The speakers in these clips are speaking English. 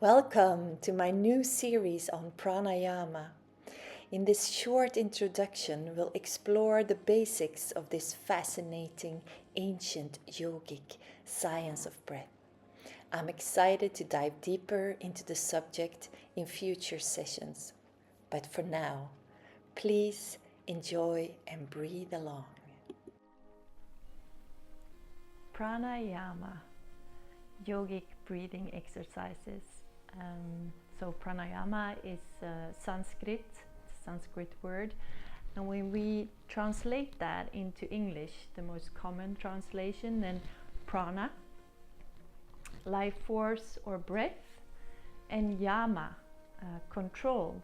Welcome to my new series on Pranayama. In this short introduction, we'll explore the basics of this fascinating ancient yogic science of breath. I'm excited to dive deeper into the subject in future sessions. But for now, please enjoy and breathe along. Pranayama, yogic breathing exercises. So pranayama is Sanskrit word, and when we translate that into English, the most common translation, then prana, life force or breath, and yama, control.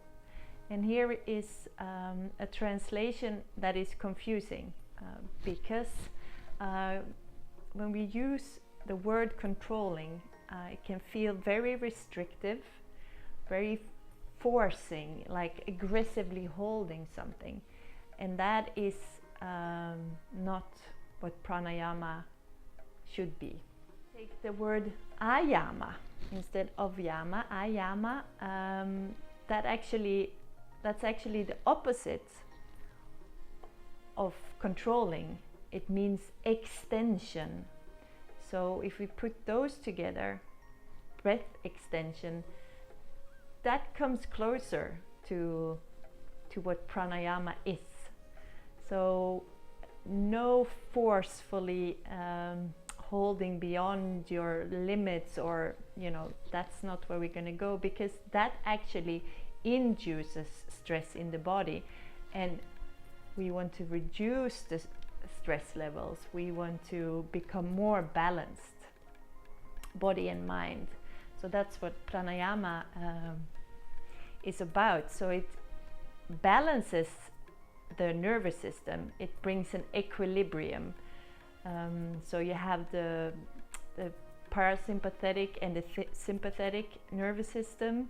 And here is a translation that is confusing because when we use the word controlling, it can feel very restrictive, very forcing, like aggressively holding something. And that is not what pranayama should be. Take the word ayama instead of yama. Ayama, that's actually the opposite of controlling. It means extension. So if we put those together, breath extension, that comes closer to what pranayama is. So no forcefully holding beyond your limits, or that's not where we're going to go, because that actually induces stress in the body, and we want to reduce the stress levels. We want to become more balanced, body and mind. So that's what pranayama is about. So it balances the nervous system. It brings an equilibrium. So you have the parasympathetic and the sympathetic nervous system,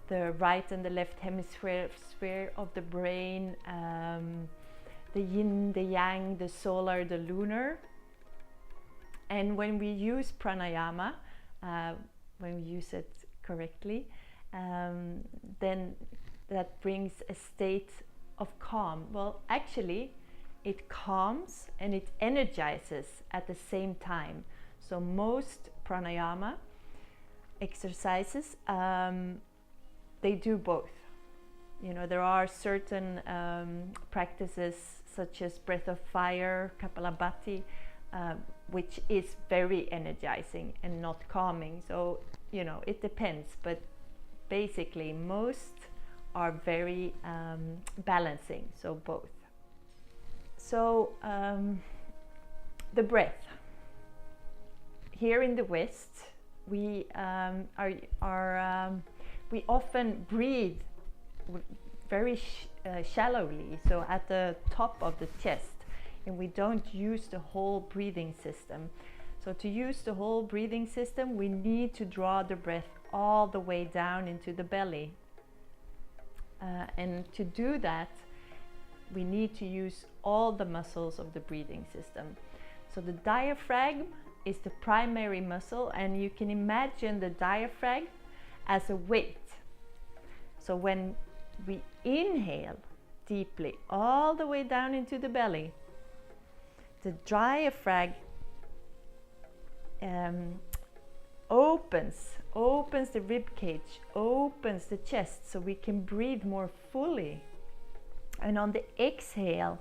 the right and the left hemisphere of the brain, the yin, the yang, the solar, the lunar. And when we use pranayama, when we use it correctly, then that brings a state of calm. Well, actually, it calms and it energizes at the same time. So most pranayama exercises, they do both. There are certain practices such as breath of fire, Kapalabhati, which is very energizing and not calming. So, it depends, but basically most are very balancing, so both. So, the breath. Here in the West, we we often breathe very shallowly, so at the top of the chest, and we don't use the whole breathing system. So to use the whole breathing system, we need to draw the breath all the way down into the belly, and to do that we need to use all the muscles of the breathing system. So the diaphragm is the primary muscle, and you can imagine the diaphragm as a weight. So when we inhale deeply all the way down into the belly, the diaphragm opens the rib cage, opens the chest, so we can breathe more fully. And on the exhale,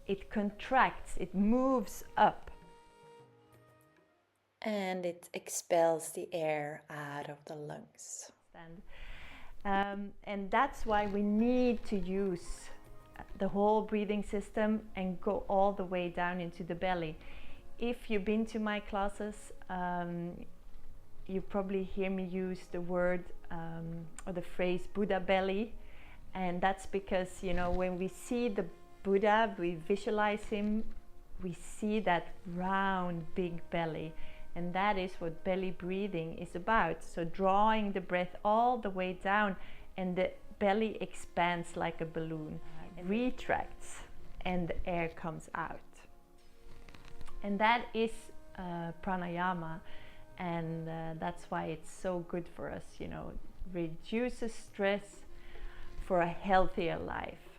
it contracts, it moves up, And it expels the air out of the lungs. And that's why we need to use the whole breathing system and go all the way down into the belly. If you've been to my classes, you probably hear me use the word or the phrase Buddha belly, and that's because when we see the Buddha, we visualize him, we see that round big belly. And that is what belly breathing is about. So drawing the breath all the way down, and the belly expands like a balloon, retracts, and the air comes out. And that is pranayama. And that's why it's so good for us, you know, reduces stress for a healthier life.